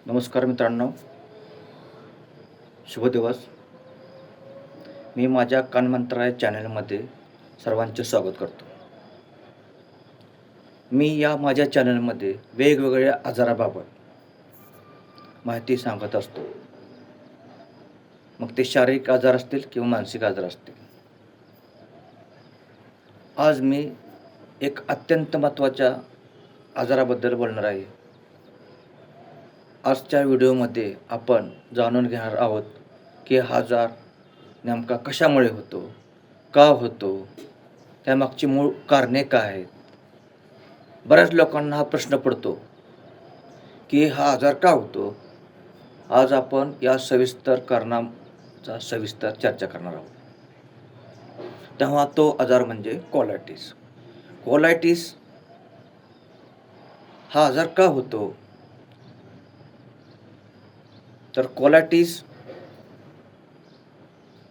नमस्कार मित्रांनो, शुभ दिवस. मी माझ्या कानमंत्रालय चॅनलमध्ये सर्वांचे स्वागत करतो. मी या माझ्या चॅनलमध्ये वेगवेगळ्या आजाराबाबत माहिती सांगत असतो. मग ते शारीरिक आजार असतील किंवा मानसिक आजार असतील. आज मी एक अत्यंत महत्त्वाच्या आजाराबद्दल बोलणार आहे. आजच्या व्हिडिओमध्ये आपण जाणून घेणार आहोत की हा आजार नेमका कशामुळे होतो, का होतो, त्यामागची मूळ कारणे काय आहेत. बऱ्याच लोकांना हा प्रश्न पडतो की हा आजार का होतो. आज आपण या सविस्तर कारणाचा सविस्तर चर्चा करणार आहोत. तेव्हा तो आजार म्हणजे कोलायटिस. कोलायटिस हा आजार का होतो, तर कोलायटिस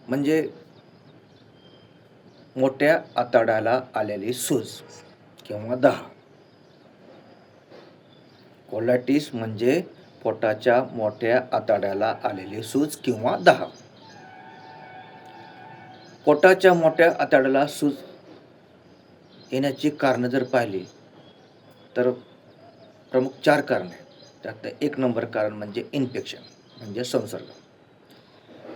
म्हणजे मोठ्या आतड्याला आलेली सूज किंवा दाह. कोलायटिस म्हणजे पोटाच्या मोठ्या आतड्याला आलेली सूज किंवा दाह. पोटाच्या मोठ्या आतड्याला सूज येण्याची कारणं जर पाहिली तर प्रमुख 4 कारणे. त्यातलं 1 नंबर कारण म्हणजे इन्फेक्शन म्हणजे संसर्ग.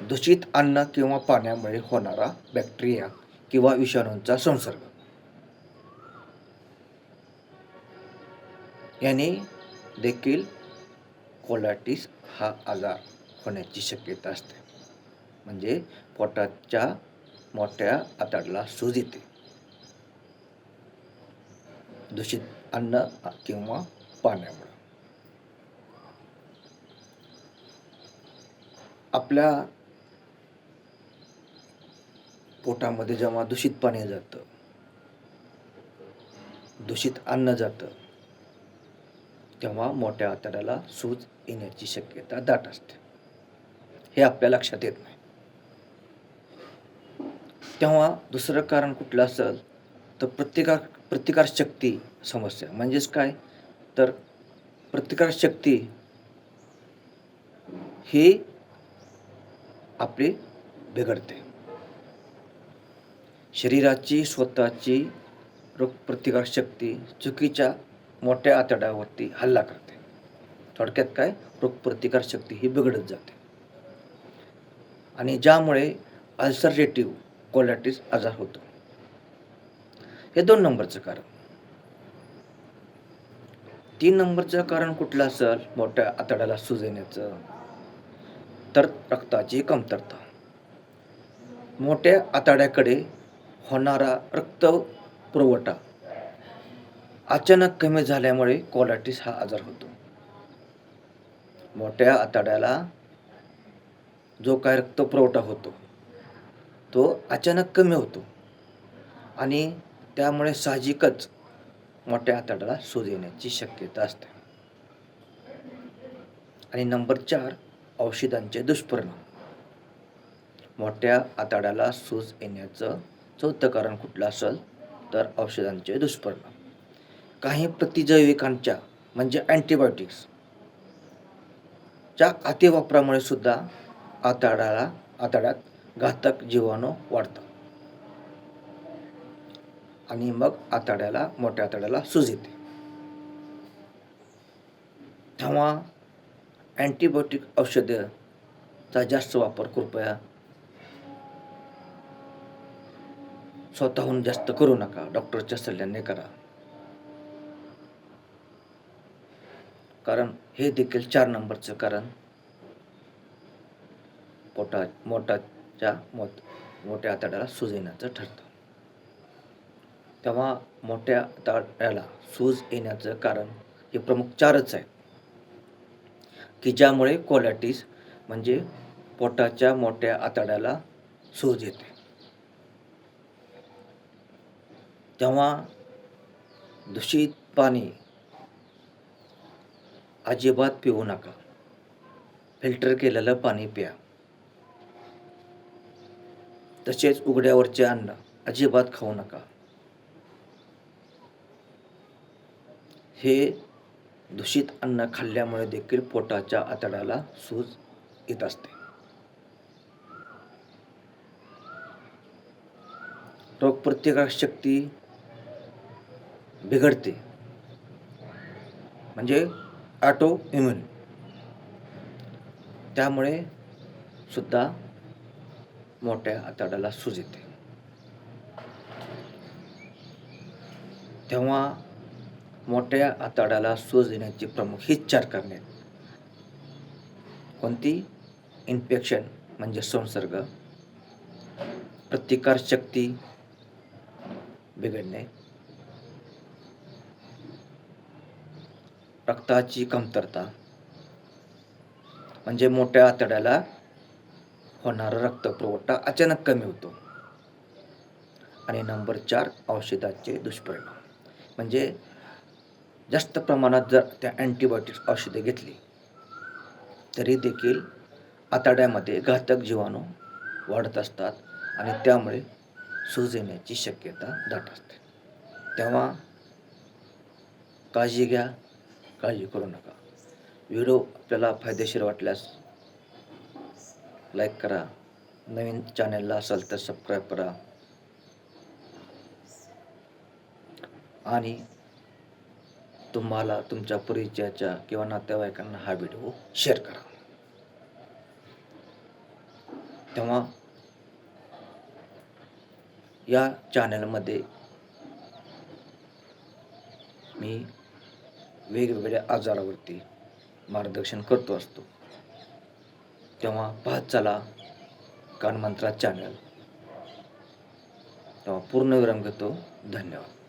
दूषित अन्न किंवा पाण्यामुळे होणारा बॅक्टेरिया किंवा विषाणूंचा संसर्ग. याने देखील कोलायटिस हा आजार होण्याची शक्यता असते. म्हणजे पोटाच्या मोठ्या आतड्याला सूज येते. दूषित अन्न किंवा पाण्यामुळे. आपल्या पोटामध्ये जेव्हा दूषित पाणी जातं, दूषित अन्न जातं, तेव्हा मोठ्या आतड्याला सूज येण्याची शक्यता दाट असते. हे आपल्या लक्षात येत नाही. तेव्हा दुसरं कारण कुठलं असेल तर प्रतिकारशक्ती समस्या. म्हणजेच काय, तर प्रतिकारशक्ती ही आपली बिघडते. शरीराची स्वतःची रोगप्रतिकारशक्ती चुकीच्या मोठ्या आतड्यावरती हल्ला करते. थोडक्यात काय, रोगप्रतिकारशक्ती ही बिघडत जाते आणि ज्यामुळे अल्सरेटिव्ह कोलायटिस आजार होतो. हे 2 नंबरचं कारण. 3 नंबरचं कारण कुठलं असेल मोठ्या आतड्याला सूज येण्याचं, तर रक्ताची कमतरता. मोठ्या आतड्याकडे होणारा रक्त पुरवठा अचानक कमी झाल्यामुळे कोलायटिस हा आजार होतो. मोठ्या आतड्याला जो काय रक्त पुरवठा होतो तो अचानक कमी होतो आणि त्यामुळे साहजिकच मोठ्या आतड्याला सूज येण्याची शक्यता असते. आणि नंबर 4, औषधांचे दुष्परिणाम. मोठ्या आतड्याला सूज येण्याचं 4थं कारण कुठलं असेल तर औषधांचे दुष्परिणाम. काही प्रतिजैविकांच्या म्हणजे अँटीबायोटिक्सच्या अतिवापरामुळे सुद्धा आतड्यात घातक जीवाणू वाढतात आणि मग मोठ्या आतड्याला सूज येते. तेव्हा अँटीबायोटिक औषधाचा जास्त वापर कृपया स्वतःहून जास्त करू नका. डॉक्टरच्या सल्ल्याने करा. कारण हे देखील 4 नंबरचं कारण मोठ्या आतड्याला सूज येण्याचं ठरतं. तेव्हा मोठ्या आतड्याला सूज येण्याचं कारण हे प्रमुख 4च आहेत की ज्यामुळे कोलायटिस म्हणजे पोटाच्या मोठ्या आतड्याला सूज येते. तेव्हा दूषित पाणी अजिबात पिऊ नका. फिल्टर केलेलं पाणी प्या. तसेच उघड्यावरचे अन्न अजिबात खाऊ नका. हे दूषित अन्न खाल्ल्यामुळे देखील पोटाच्या आतड्याला सूज येत असते. रोगप्रतिकारक शक्ती बिघडते, म्हणजे ऑटो इम्युन. त्यामुळे सुद्धा मोठ्या आतड्याला सूज येते. तेव्हा मोठ्या आतड्याला सूज येण्याची प्रमुख हीच 4 कारणे आहेत. कोणती? इन्फेक्शन म्हणजे संसर्ग, प्रतिकारशक्ती बिघडणे, रक्ताची कमतरता म्हणजे मोठ्या आतड्याला होणारा रक्तपुरवठा अचानक कमी होतो, आणि नंबर 4 औषधाचे दुष्परिणाम. म्हणजे जास्त प्रमाणात जर त्या अँटीबायोटिक्स औषधे घेतली तरी देखील आतड्यामध्ये घातक जीवाणू वाढत असतात आणि त्यामुळे सूज येण्याची शक्यता दाट असते. तेव्हा काळजी घ्या, काळजी करू नका. व्हिडिओ आपल्याला फायदेशीर वाटल्यास लाईक करा, नवीन चॅनलला असाल तर सबस्क्राईब करा आणि तुम्हाला तुमच्या परिचयाच्या किंवा नातेवाईकांना हा व्हिडिओ शेअर करा. तेव्हा या चॅनलमध्ये मी वेगवेगळ्या आजारावरती मार्गदर्शन करतो असतो. तेव्हा पाहत चला कानमंत्रा चॅनल. तेव्हा पूर्ण विराम घेतो. धन्यवाद.